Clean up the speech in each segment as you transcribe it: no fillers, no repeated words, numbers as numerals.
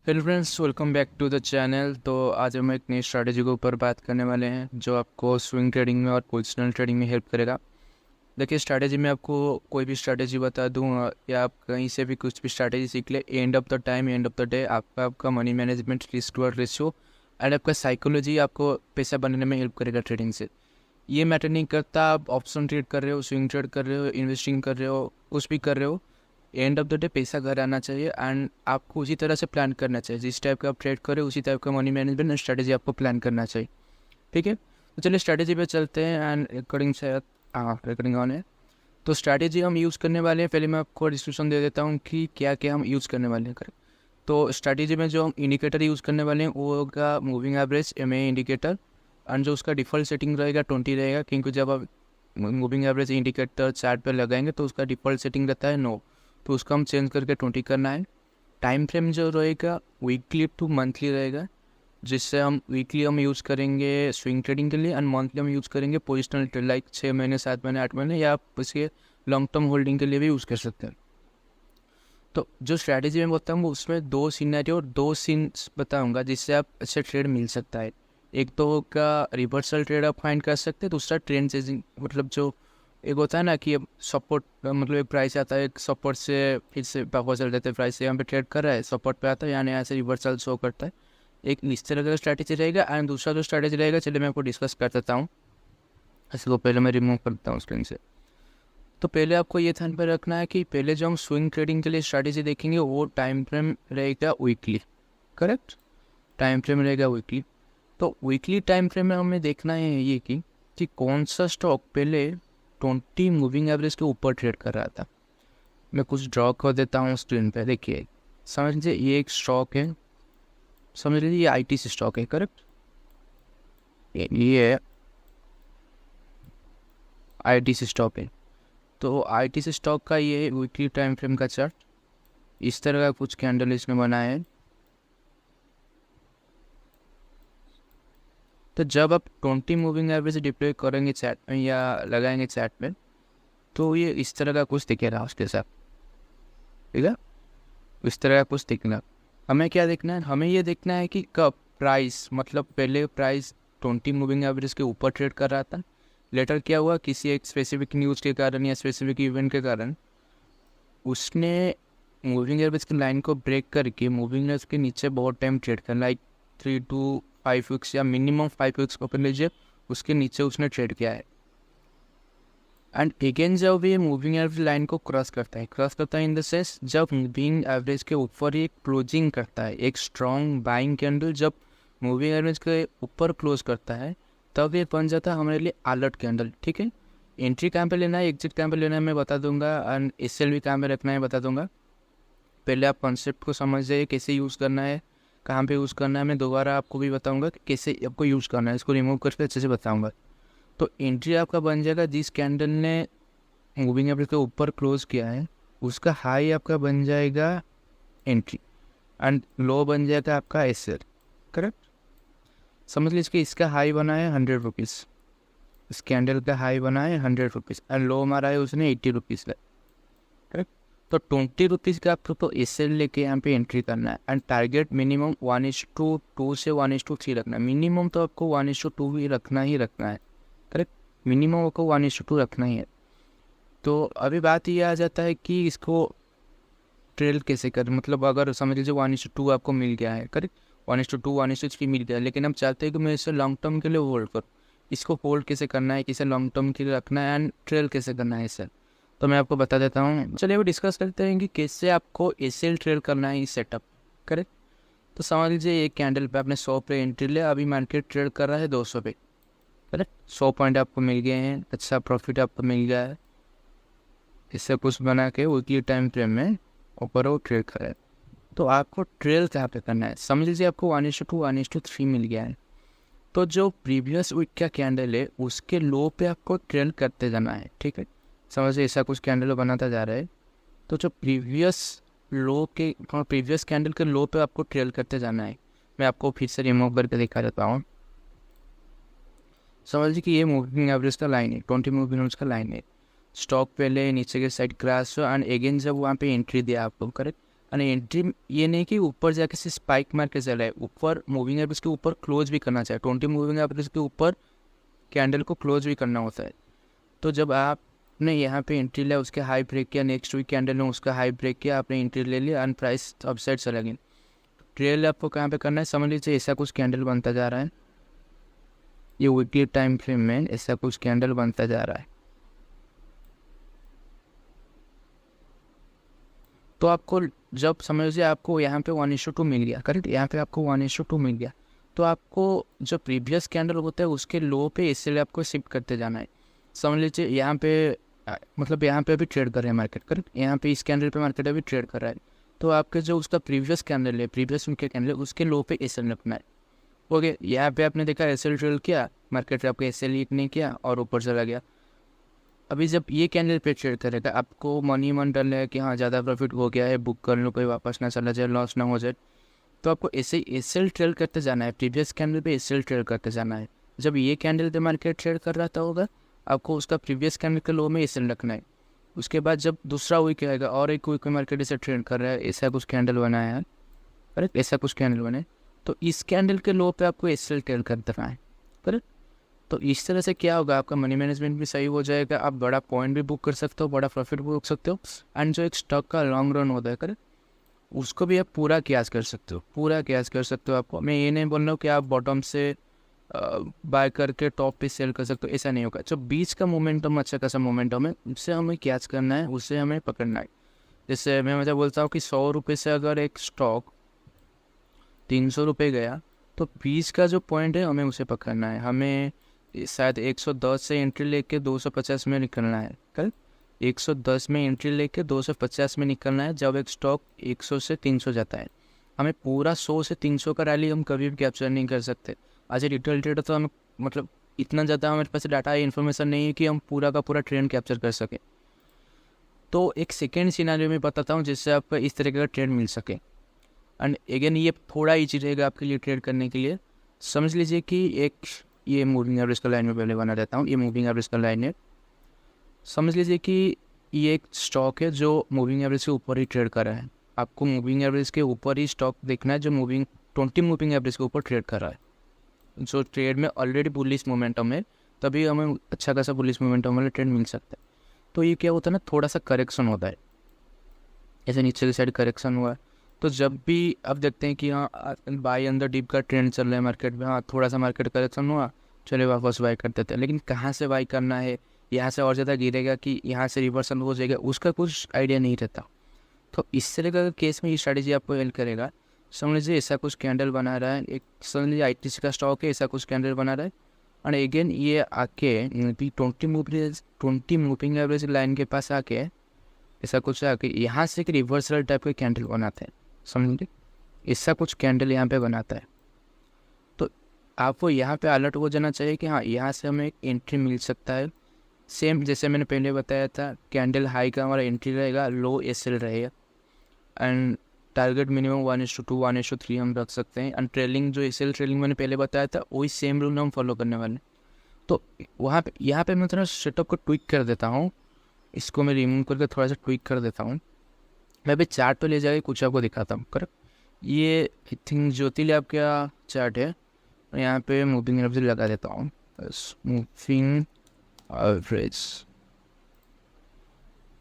Hello friends, welcome back to the channel. तो आज हम एक नई स्ट्रैटेजी के ऊपर बात करने वाले हैं जो आपको स्विंग ट्रेडिंग में और पोजिशनल ट्रेडिंग में हेल्प करेगा। देखिए, स्ट्रैटेजी में आपको कोई भी स्ट्रैटेजी बता दूं या आप कहीं से भी कुछ भी स्ट्रैटेजी सीख ले, end of the time, end of the day आपका money management, risk to ratio and आपका साइकोलॉजी आपको पैसा बनने में हेल्प करेगा ट्रेडिंग से। ये मैटर नहीं करता आप ऑप्शन ट्रेड कर रहे हो, स्विंग ट्रेड कर रहे हो, इन्वेस्टिंग कर रहे हो, कुछ भी कर रहे हो, एंड ऑफ द डे पैसा घर आना चाहिए एंड आपको उसी तरह से प्लान करना चाहिए। जिस टाइप का आप ट्रेड करें उसी टाइप का मनी मैनेजमेंट एंड स्ट्रैटेजी आपको प्लान करना चाहिए। ठीक है, तो चलिए स्ट्रैटेजी पे चलते हैं एंड रिकॉर्डिंग से रिकॉर्डिंग ऑन है। तो स्ट्रैटेजी हम यूज़ करने वाले हैं, पहले मैं आपको डिस्क्रिप्शन दे देता हूँ कि क्या क्या हम यूज़ करने वाले हैं। करें तो स्ट्रैटेजी में जो हम इंडिकेटर यूज़ करने वाले हैं वो होगा moving average MA indicator, and जो उसका डिफ़ॉल्ट सेटिंग रहेगा 20 रहेगा, क्योंकि जब आप मूविंग एवरेज इंडिकेटर चार्ट पर लगाएंगे तो उसका डिफ़ॉल्ट सेटिंग रहता है 9, तो उसको हम चेंज करके 20 करना है। टाइम फ्रेम जो रहेगा वीकली टू मंथली रहेगा, जिससे हम वीकली हम यूज़ करेंगे स्विंग ट्रेडिंग के लिए एंड मंथली हम यूज़ करेंगे पोजिशनल ट्रेड, लाइक 6 महीने, 7 महीने, 8 महीने, या आप इसे लॉन्ग टर्म होल्डिंग के लिए भी यूज़ कर सकते हैं। तो जो स्ट्रैटेजी मैं बताऊँगा उसमें 2 सिनेरियो और 2 सीन्स बताऊँगा जिससे आप अच्छे ट्रेड मिल सकता है। एक तो होगा रिवर्सल ट्रेड आप फाइंड कर सकते हैं, दूसरा ट्रेंड चेजिंग, मतलब जो एक होता है ना कि अब सपोर्ट, मतलब एक प्राइस आता है, एक सपोर्ट से फिर से वापस चल जाते हैं, प्राइस से यहाँ पे ट्रेड कर रहा है, सपोर्ट पे आता है, यहाँ से रिवर्सल शो करता है। एक इस तरह का स्ट्रैटेजी रहेगा एंड दूसरा जो स्ट्रैटेजी रहेगा, चलिए मैं आपको डिस्कस कर देता हूँ। इसको पहले मैं रिमूव करता हूँ स्क्रीन से। तो पहले आपको ये ध्यान पर रखना है कि पहले जो हम स्विंग ट्रेडिंग के लिए स्ट्रैटेजी देखेंगे वो टाइम फ्रेम रहेगा वीकली। करेक्ट, टाइम फ्रेम रहेगा वीकली। तो वीकली टाइम फ्रेम में हमें देखना है ये कि कौन सा स्टॉक पहले 20 मूविंग एवरेज के ऊपर ट्रेड कर रहा था। मैं कुछ ड्रॉ कर देता हूँ स्क्रीन पे, देखिए समझ लीजिए ये एक स्टॉक है, समझ लीजिए ये ITC स्टॉक है। करेक्ट, ये ITC स्टॉक है। तो ITC स्टॉक का ये वीकली टाइम फ्रेम का चार्ट इस तरह का कुछ कैंडल इसने बनाया है। तो जब आप 20 मूविंग एवरेज डिप्लॉय करेंगे चैट में या लगाएंगे चैट में, तो ये इस तरह का कुछ दिखेगा उसके साथ। ठीक है, इस तरह का कुछ दिखना। हमें क्या देखना है, हमें ये देखना है कि कब प्राइस, मतलब पहले प्राइस 20 मूविंग एवरेज के ऊपर ट्रेड कर रहा था, लेटर क्या हुआ, किसी एक स्पेसिफिक न्यूज़ के कारण या स्पेसिफिक इवेंट के कारण उसने मूविंग एवरेज की लाइन को ब्रेक करके मूविंग एवरेज के नीचे बहुत टाइम ट्रेड करना, लाइक 3 to 5 वीक्स या मिनिमम 5 वीक्स को अपन लीजिए, उसके नीचे उसने ट्रेड किया है। एंड अगेन जब ये मूविंग एवरेज लाइन को क्रॉस करता है इन द सेंस जब मूविंग एवरेज के ऊपर ये क्लोजिंग करता है, एक स्ट्रॉन्ग बाइंग कैंडल जब मूविंग एवरेज के ऊपर क्लोज करता है, तब ये बन जाता है हमारे लिए अलर्ट कैंडल। ठीक है, एंट्री कहाँ पे लेना है, एग्जिट कहाँ पे लेना है मैं बता दूंगा, एंड SL भी कहाँ पे रखना है बता दूंगा। पहले आप कॉन्सेप्ट को समझ जाइए, कैसे यूज़ करना है, कहाँ पे यूज़ करना है। मैं दोबारा आपको भी बताऊंगा कि कैसे आपको यूज़ करना है, इसको रिमूव करके अच्छे से बताऊंगा। तो एंट्री आपका बन जाएगा जिस कैंडल ने मूविंग एवरेज के ऊपर क्लोज किया है, उसका हाई आपका बन जाएगा एंट्री एंड लो बन जाएगा आपका SL। करेक्ट, समझ लीजिए इसका हाई बना है 100 रुपीज़, इस कैंडल का हाई बना है 100 रुपीज़ एंड लो मारा है उसने 80 रुपीज़ का। करेक्ट, तो 20 रुपीज़ का आपको तो SL लेके यहाँ पे एंट्री करना है एंड टारगेट मिनिमम 1:2 से 1:3 रखना है। मिनिमम तो आपको 1:2 ही रखना है। करेक्ट, मिनिमम आपको 1:2 रखना ही है। तो अभी बात ये आ जाता है कि इसको ट्रेल कैसे करें, मतलब अगर समझ लीजिए 1:2 आपको मिल गया है, करेक्ट, 1:2 1:3 मिल गया है, लेकिन हम चाहते हैं कि मैं इसे लॉन्ग टर्म के लिए होल्ड करूँ। इसको होल्ड कैसे करना है, किसे लॉन्ग टर्म के लिए रखना है एंड ट्रेल कैसे करना है सर, तो मैं आपको बता देता हूँ। चलिए अभी डिस्कस करते हैं कि कैसे आपको SL ट्रेल करना है इस सेटअप। करेक्ट, तो समझ लीजिए एक कैंडल पे आपने 100 पे एंट्री लिया, अभी मार्केट ट्रेड कर रहा है 200 पे। करेक्ट, 100 पॉइंट आपको मिल गए हैं, अच्छा प्रॉफिट आपको मिल गया है। इससे कुछ बना के वीकली टाइम फ्रेम में ऊपर वो ट्रेड करें, तो आपको ट्रेल कहाँ पे करना है, समझ लीजिए आपको 1:2 1:3 मिल गया है, तो जो प्रीवियस वीक का कैंडल है उसके लो पे आपको ट्रेल करते जाना है। ठीक है, समझिए ऐसा कुछ कैंडल बनाता जा रहा है, तो जो प्रीवियस कैंडल के लो पे आपको ट्रेल करते जाना है। मैं आपको फिर से रिमूव करके दिखा देता हूँ। समझ लीजिए कि ये मूविंग एवरेज का लाइन है, 20 मूविंग एवरेज का लाइन है। स्टॉक पहले नीचे के साइड क्रैश हुआ एंड अगेन जब वहाँ पे एंट्री दिया आपको, करेक्ट, और एंट्री ये नहीं कि ऊपर जाके से स्पाइक मार के चला है, ऊपर मूविंग एवरेज के ऊपर क्लोज भी करना चाहिए। 20 मूविंग एवरेज के ऊपर कैंडल को क्लोज भी करना होता है। तो जब आपने यहाँ पे एंट्री लिया, उसके हाई ब्रेक किया, नेक्स्ट वीक कैंडल में उसका हाई ब्रेक किया, आपने एंट्री ले लिया एंड प्राइस अपसाइड चला गया। ट्रेल आपको कहाँ पे करना है, समझ लीजिए ऐसा कुछ कैंडल बनता जा रहा है, ये वीकली टाइम फ्रेम में ऐसा कुछ कैंडल बनता जा रहा है। तो आपको जब समझ लीजिए आपको यहाँ पे 1:2 मिल गया, करेक्ट, यहाँ पे आपको 1:2 मिल गया, तो आपको जो प्रीवियस कैंडल होता है उसके लो पे इसलिए आपको शिफ्ट करते जाना है। समझ लीजिए यहाँ पे मतलब यहाँ पे अभी ट्रेड कर रहे हैं मार्केट, करेक्ट, यहाँ पे इस कैंडल पे मार्केट अभी ट्रेड कर रहा है, तो आपके जो उसका प्रीवियस कैंडल है, प्रीवियस उनके कैंडल उसके लो पे एसएल रखना है। ओके, यहाँ पे आपने देखा एसएल ट्रेड किया, मार्केट आपको एसएल हीट नहीं किया और ऊपर चला गया। अभी जब ये कैंडल पे ट्रेड करेगा, आपको मनी मन डर है कि हाँ ज़्यादा प्रॉफिट हो गया है, बुक कर लो, कोई वापस ना चला जाए, लॉस ना हो जाए, तो आपको ऐसे ही एसएल ट्रेड करते जाना है, प्रीवियस कैंडल पे एसएल ट्रेड करते जाना है। जब ये कैंडल पे मार्केट ट्रेड कर रहा था होगा, आपको उसका प्रीवियस कैंडल के लो में एसएल रखना है। उसके बाद जब दूसरा वीक आएगा और एक वीक में मार्केट ऐसे ट्रेड कर रहा है, ऐसा कुछ कैंडल बना है, करेक्ट, ऐसा कुछ कैंडल बने, तो इस कैंडल के लो पे आपको एसएल ट्रेड कर देना है, करेक्ट। तो इस तरह से क्या होगा, आपका मनी मैनेजमेंट भी सही हो जाएगा, आप बड़ा पॉइंट भी बुक कर सकते हो, बड़ा प्रॉफिट बुक कर सकते हो, एंड जो एक स्टॉक का लॉन्ग रन होता है, करेक्ट, उसको भी आप पूरा क्यास कर सकते हो, पूरा क्यास कर सकते हो। आपको मैं ये नहीं बोल रहा हूँ कि आप बॉटम से बाय करके टॉप पे सेल कर सकते हो, ऐसा नहीं होगा। जो बीच का मोमेंटम अच्छा खासा मोमेंटम है, उससे हमें क्याच करना है, उससे हमें पकड़ना है। जैसे मैं मतलब बोलता हूँ कि 100 रुपये से अगर एक स्टॉक 300 रुपये गया, तो बीच का जो पॉइंट है हमें उसे पकड़ना है। हमें शायद 110 से एंट्री लेके 250 में निकलना है, कल 110 में एंट्री लेके 250 में निकलना है। जब एक स्टॉक 100 से 300 जाता है, हमें पूरा 100 से 300 का रैली हम कभी भी कैप्चर नहीं कर सकते। आज रिटेल ट्रेडर तो हमें मतलब इतना ज़्यादा हमारे पास डाटा इन्फॉर्मेशन नहीं है कि हम पूरा का पूरा ट्रेंड कैप्चर कर सकें। तो एक सेकेंड सिनारियो में बताता हूँ जिससे आपको इस तरीके का ट्रेंड मिल सके, एंड अगेन ये थोड़ा ईजी रहेगा आपके लिए ट्रेड करने के लिए। समझ लीजिए कि एक ये मूविंग एवरेज का लाइन में पहले बना देता हूँ, ये मूविंग एवरेज का लाइन है। समझ लीजिए कि ये एक स्टॉक है जो मूविंग एवरेज के ऊपर ही ट्रेड कर रहा है। आपको मूविंग एवरेज के ऊपर ही स्टॉक देखना है जो 20 मूविंग एवरेज के ऊपर ट्रेड कर रहा है, जो ट्रेड में ऑलरेडी बुलिश मोमेंटम है, तभी हमें अच्छा खासा बुलिश मोमेंटम वाला ट्रेड मिल सकता है। तो ये क्या होता है ना, थोड़ा सा करेक्शन होता है, ऐसे नीचे की साइड करेक्शन हुआ है, तो जब भी आप देखते हैं कि हाँ बाई अंदर डीप का ट्रेंड चल रहा है मार्केट में, हाँ थोड़ा सा मार्केट करेक्शन हुआ, चले वापस बाई कर देते हैं। लेकिन कहाँ से बाई करना है, यहाँ से और ज़्यादा गिरेगा कि यहाँ से रिवर्सल हो जाएगा, उसका कुछ आइडिया नहीं रहता। तो इस तरह का केस में ये स्ट्रैटेजी आपको हेल्प करेगा। समझ लीजिए ऐसा कुछ कैंडल बना रहा है, एक समझ लीजिए आईटीसी का स्टॉक है, ऐसा कुछ कैंडल बना रहा है, और अगेन ये आके 20 मूविंग एवरेज लाइन के पास आके ऐसा कुछ आके यहाँ से एक रिवर्सल टाइप के कैंडल बनाते हैं। समझ लीजिए ऐसा कुछ कैंडल यहाँ पे बनाता है, तो आपको यहाँ पे अलर्ट हो जाना चाहिए कि हाँ यहाँ से हमें एक एंट्री मिल सकता है। सेम जैसे मैंने पहले बताया था, कैंडल हाई का हमारा एंट्री रहेगा, लो एसएल रहेगा, एंड टारगेट मिनिमम 1:2 1:3 हम रख सकते हैं। एंड ट्रेलिंग जो एसएल ट्रेलिंग मैंने पहले बताया था, वही सेम रूल हम फॉलो करने वाले हैं। तो वहाँ पे यहाँ पे मैं थोड़ा सेटअप को ट्विक कर देता हूँ, इसको मैं रिमूव करके थोड़ा सा ट्विक कर देता हूँ। मैं अभी चार्ट पे ले जाके कुछ आपको दिखाता हूँ, करेक्ट। ये आई थिंक ज्योति लैब का चार्ट है, यहाँ पे मूविंग एवरेज लगा देता हूँ, मूविंग एवरेज।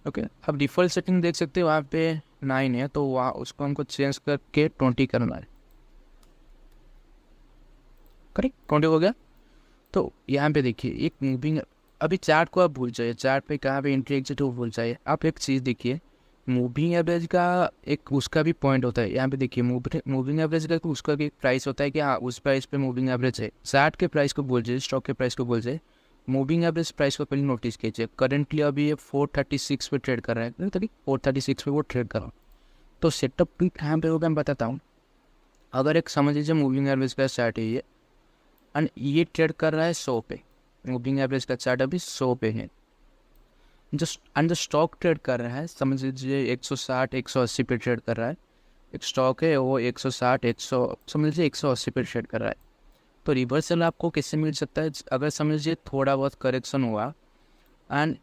ओके, अब डिफ़ॉल्ट सेटिंग देख सकते हो वहाँ पे 9 है, तो वहाँ उसको हमको चेंज करके 20 करना है, करेक्ट, 20 हो गया। तो यहाँ पे देखिए एक मूविंग, अभी चार्ट को आप भूल जाइए, चार्ट पे कहाँ पे एंट्री एग्जिट हो भूल जाइए। आप एक चीज़ देखिए, मूविंग एवरेज का एक उसका भी पॉइंट होता है। यहाँ पे देखिए मूविंग एवरेज का उसका भी प्राइस होता है कि हाँ उस प्राइस पे मूविंग एवरेज है। चार्ट के प्राइस को भूल जाइए, स्टॉक के प्राइस को भूल जाइए, मूविंग एवरेज प्राइस को पहले नोटिस कीजिए। करेंटली अभी ये 436 पे ट्रेड कर रहा है, तभी 436 पे वो ट्रेड कर रहा हूँ। तो सेटअप भी कहाँ पे होगा मैं बताता हूँ। अगर एक समझ लीजिए मूविंग एवरेज का चार्ट है ये, एंड ये ट्रेड कर रहा है 100 पे, मूविंग एवरेज का चार्ट अभी 100 पे है, जो स्टॉक ट्रेड कर रहा है समझ लीजिए 160 180 पे ट्रेड कर रहा है। एक स्टॉक है वो 160 100 समझ लीजिए 180 पे ट्रेड कर रहा है। तो रिवर्सल आपको किससे मिल सकता है, अगर समझ लीजिए थोड़ा बहुत करेक्शन हुआ एंड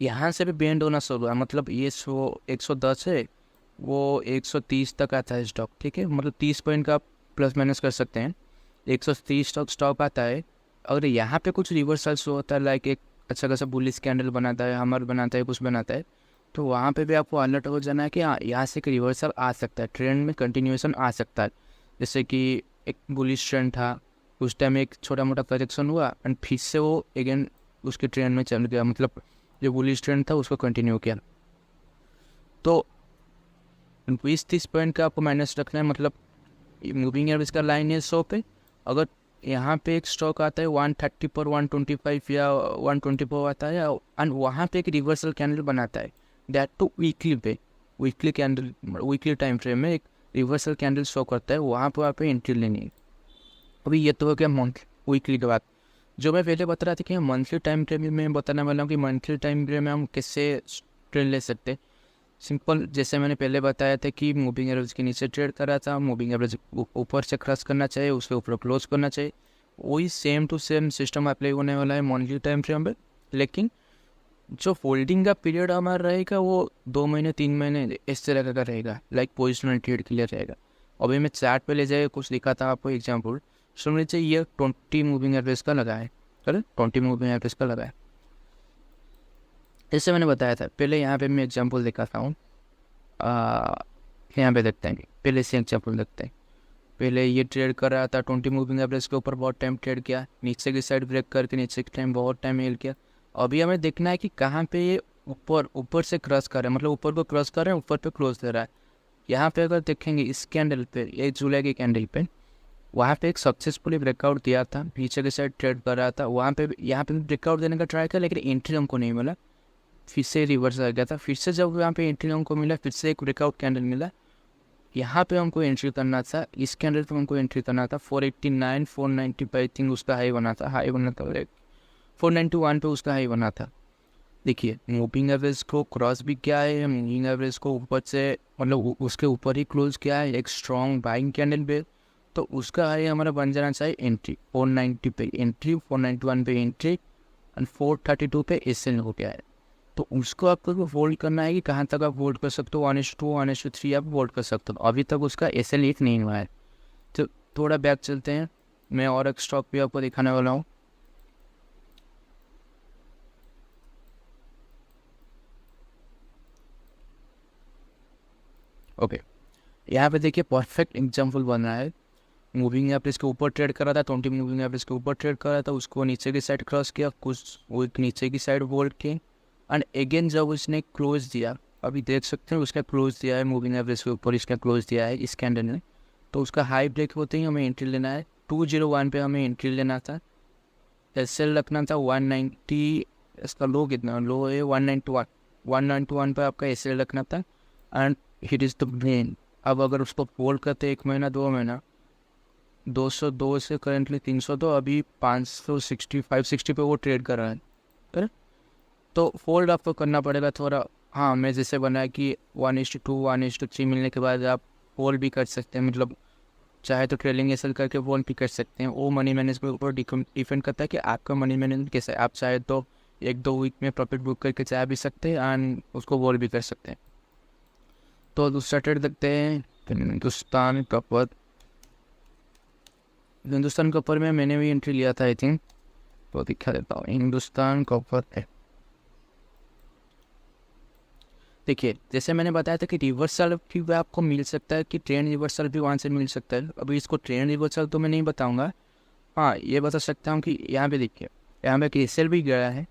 यहाँ से भी बेंड होना शुरू हुआ, मतलब ये 110 है, वो 130 तक आता है स्टॉक, ठीक है, मतलब 30 पॉइंट का आप प्लस माइनस कर सकते हैं। 130 स्टॉक आता है। अगर यहाँ पे कुछ रिवर्सल्स होता है, लाइक एक अच्छा खासा बुलिश कैंडल बनाता है, हमर बनाता है, कुछ बनाता है, तो वहाँ पे भी आपको अलर्ट हो जाना है कि हाँ यहाँ से एक रिवर्सल आ सकता है, ट्रेंड में कंटिन्यूएशन आ सकता है। जैसे कि एक बुलिश ट्रेंड था, उस टाइम एक छोटा मोटा करेक्शन हुआ एंड फिर से वो अगेन उसके ट्रेंड में चल गया, मतलब जो बुलिश ट्रेंड था उसको कंटिन्यू किया। तो 20-30 पॉइंट का आपको माइनस रखना है, मतलब मूविंग एवरेज का लाइन है 100 पे। अगर यहाँ पे एक स्टॉक आता है 130 पर 125 या 124 आता है एंड वहाँ पे एक रिवर्सल कैंडल बनाता है, दैट टू वीकली पे, weekly candle, weekly time frame में एक रिवर्सल कैंडल शो करता है, वहाँ पर आप एंट्री लेनी है। अभी ये तो हो गया मंथली वीकली के बाद। जो मैं पहले बता रहा था कि मंथली टाइम फ्रेम में बताने वाला हूँ कि मंथली टाइम फ्रेम में हम कैसे ट्रेड ले सकते हैं। सिंपल, जैसे मैंने पहले बताया था कि मूविंग एवरेज के नीचे ट्रेड कर रहा था, मूविंग एवरेज ऊपर से क्रॉस करना चाहिए, उसके ऊपर क्लोज करना चाहिए। वही same to same system apply होने वाला है मंथली टाइम फ्रेम पे, लेकिन जो होल्डिंग का पीरियड हमारा रहेगा वो 2 महीने 3 महीने इस तरह का रहेगा, लाइक पोजिशनल ट्रेड के लिए रहेगा। अभी मैं चार्ट पे ले जाए कुछ दिखा था आपको एग्जाम्पल, सुन लीजिए, ये 20 मूविंग एवरेज का लगा है, करेक्ट, 20 मूविंग एवरेज का लगा है। जैसे मैंने बताया था पहले, यहाँ पे मैं एग्जाम्पल दिखाता हूँ, यहाँ पे देखते हैं, पहले से एग्जाम्पल देखते हैं। पहले ये ट्रेड कर रहा था 20 मूविंग एवरेज के ऊपर, बहुत टाइम ट्रेड किया, नीचे की साइड ब्रेक करके नीचे के टाइम बहुत टाइम हेल्ड किया। अभी हमें देखना है कि कहाँ पे ये ऊपर से क्रॉस कर रहा है, मतलब ऊपर को क्रॉस कर रहे हैं, ऊपर पे क्लोज दे रहा है। यहाँ पे अगर देखेंगे इस कैंडल पे, 1 जुलाई की कैंडल पे, वहाँ पे एक सक्सेसफुली ब्रेकआउट दिया था, पीछे की साइड ट्रेड कर रहा था, वहाँ पे यहाँ पे ब्रेकआउट देने का ट्राई किया, लेकिन एंट्री हमको नहीं मिला, फिर से रिवर्स आ गया था। फिर से जब यहाँ पे एंट्री हमको मिला, फिर से एक ब्रेकआउट कैंडल मिला, यहाँ पे हमको एंट्री करना था, इस कैंडल पे हमको एंट्री करना था। 489 490 पे आई थिंक उसका हाई बना था, 491 पे उसका हाई बना था। देखिए मूविंग एवरेज को क्रॉस भी किया है, मूविंग एवरेज को ऊपर से, मतलब उसके ऊपर ही क्लोज किया है एक स्ट्रॉन्ग बाइंग कैंडल पे, तो उसका हाई हमारा बन जाना चाहिए एंट्री, 490 पे एंट्री, 491 पे एंट्री एंड 432 पे एसएल हो गया है। तो उसको आपको होल्ड करना है कि कहाँ तक आप होल्ड कर सकते हो, 1:2 1:3 आप होल्ड कर सकते हो। अभी तक उसका एसएल हिट नहीं हुआ है। तो थोड़ा बैक चलते हैं, मैं और एक स्टॉक भी आपको दिखाने वाला हूँ। ओके, यहाँ पे देखिए परफेक्ट एग्जाम्पल बन रहा है। मूविंग एवरेज के ऊपर ट्रेड कर रहा था, 20 मूविंग एवरेज के ऊपर ट्रेड कर रहा था, उसको नीचे की साइड क्रॉस किया, कुछ वो नीचे की साइड होल्ड किए एंड अगेन जब उसने क्लोज दिया, अभी देख सकते हैं उसका क्लोज दिया है, मूविंग एवरेज के ऊपर इसका क्लोज दिया है इस कैंडल ने, तो उसका हाई ब्रेक होते ही हमें एंट्री लेना है। 201 पे हमें एंट्री लेना था, एसएल रखना था 190, इसका लो कितना लो है 191, 191 पे आपका एसएल रखना था and hit is the brain. अब अगर उसको होल्ड करते 1 महीना 2 महीना, 202 से करेंटली 302, अभी 565-60 पे वो ट्रेड कर रहा है, करेक्ट। तो फोल्ड आपको करना पड़ेगा थोड़ा। हाँ, मैं जैसे बनाया कि 1:2 1:3 मिलने के बाद आप फोल्ड भी कर सकते हैं, मतलब चाहे तो ट्रेलिंग एसएल करके फोल्ड भी कर सकते हैं। वो मनी मैनेजमेंट के ऊपर डिपेंड करता है कि आपका मनी मैनेजमेंट कैसा है। आप चाहे तो 1-2 वीक में प्रॉफिट बुक करके चाहे भी सकते हैं एंड उसको फोल्ड भी कर सकते हैं। तो दूसरा ट्रेड देखते हैं, हिंदुस्तान कॉपर। हिंदुस्तान कॉपर में मैंने भी एंट्री लिया था आई थिंक, तो दिखा देता हूँ। हिंदुस्तान कॉपर है, देखिए जैसे मैंने बताया था कि रिवर्सल भी आपको मिल सकता है, कि ट्रेंड रिवर्सल भी वहाँ से मिल सकता है। अभी इसको ट्रेंड रिवर्सल तो मैं नहीं बताऊँगा, हाँ ये बता सकता हूँ कि यहाँ पे देखिए, यहाँ पे कैसल भी गया है।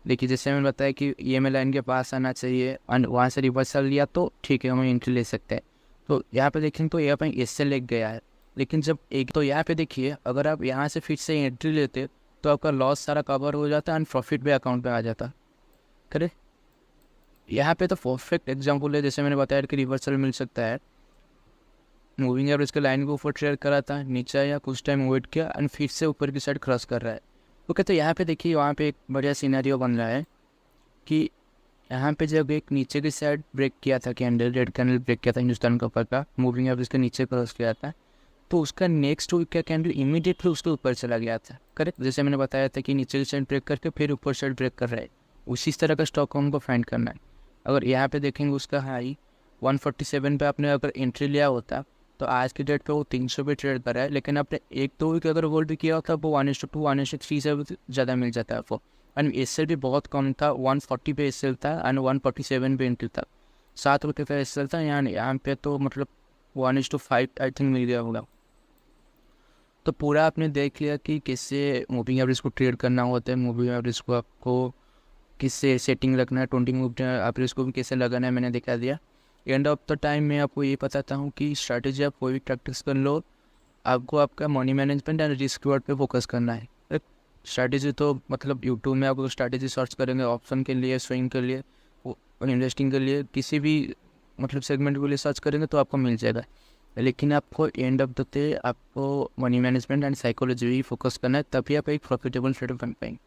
देखिए जैसे मैंने बताया कि EMA लाइन के पास आना चाहिए और वहाँ से रिवर्सल लिया तो ठीक है, हम एंट्री ले सकते हैं। तो यहाँ पे देखें तो यहाँ पे एसएल लेग गया है, लेकिन जब एक तो यहाँ पे देखिए अगर आप यहाँ से फिर से एंट्री लेते तो आपका लॉस सारा कवर हो जाता एंड प्रॉफिट भी अकाउंट में आ जाता, करेक्ट। यहाँ पे तो परफेक्ट एग्जांपल है, जैसे मैंने बताया कि रिवर्सल मिल सकता है। मूविंग एवरेज के लाइन को ऊपर ट्रेड करा था, नीचे आया, कुछ टाइम वेट किया एंड फिर से ऊपर की साइड क्रॉस कर रहा है। ओके, तो यहाँ पे देखिए वहाँ पे एक बढ़िया सिनेरियो बन रहा है कि यहाँ पे जब एक नीचे की साइड ब्रेक किया था कैंडल, रेड कैंडल ब्रेक किया था हिंदुस्तान कॉपर का, मूविंग एवरेज के नीचे क्रॉस किया था, तो उसका नेक्स्ट वीक का कैंडल इमीडिएटली उसके ऊपर चला गया था, करेक्ट। जैसे मैंने बताया था कि नीचे की साइड ब्रेक करके फिर ऊपर साइड ब्रेक कर रहा है, उसी तरह का स्टॉक को हमको फाइंड करना है। अगर यहाँ पे देखेंगे उसका हाई 147 पे आपने अगर एंट्री लिया होता तो आज की डेट पे वो 300 पे ट्रेड कर रहा है, लेकिन आपने 1-2 वीक अगर होल्ड भी किया होता वो 1:2 1:3 से ज़्यादा मिल जाता है आपको। एंड एस भी बहुत कम था, 140 पे एस था एंड 147 पे एंट्री था, 7 रुपये का एस था। यहाँ पे तो मतलब 1:5 आई थिंक मिल गया होगा। तो पूरा आपने देख लिया कि किससे मूविंग एवरेज को ट्रेड करना होता है, मूविंग एवरेज को आपको किससे सेटिंग रखना है, 20 मूविंग एवरेज को भी कैसे लगाना है मैंने दिखा दिया। एंड ऑफ द टाइम मैं आपको ये बताता हूँ कि स्ट्रैटेजी आप कोई भी प्रैक्टिस कर लो, आपको आपका money management and risk reward पे फोकस करना है। स्ट्रैटेजी तो मतलब यूट्यूब में आप स्ट्रैटेजी सर्च करेंगे ऑप्शन के लिए, स्विंग के लिए, इन्वेस्टिंग के लिए, किसी भी मतलब सेगमेंट के लिए सर्च करेंगे तो आपको मिल जाएगा। लेकिन आपको एंड ऑफ द डे आपको मनी मैनेजमेंट एंड साइकोलॉजी भी फोकस करना है, तभी आप एक प्रॉफिटेबल ट्रेडर बन पाएंगे।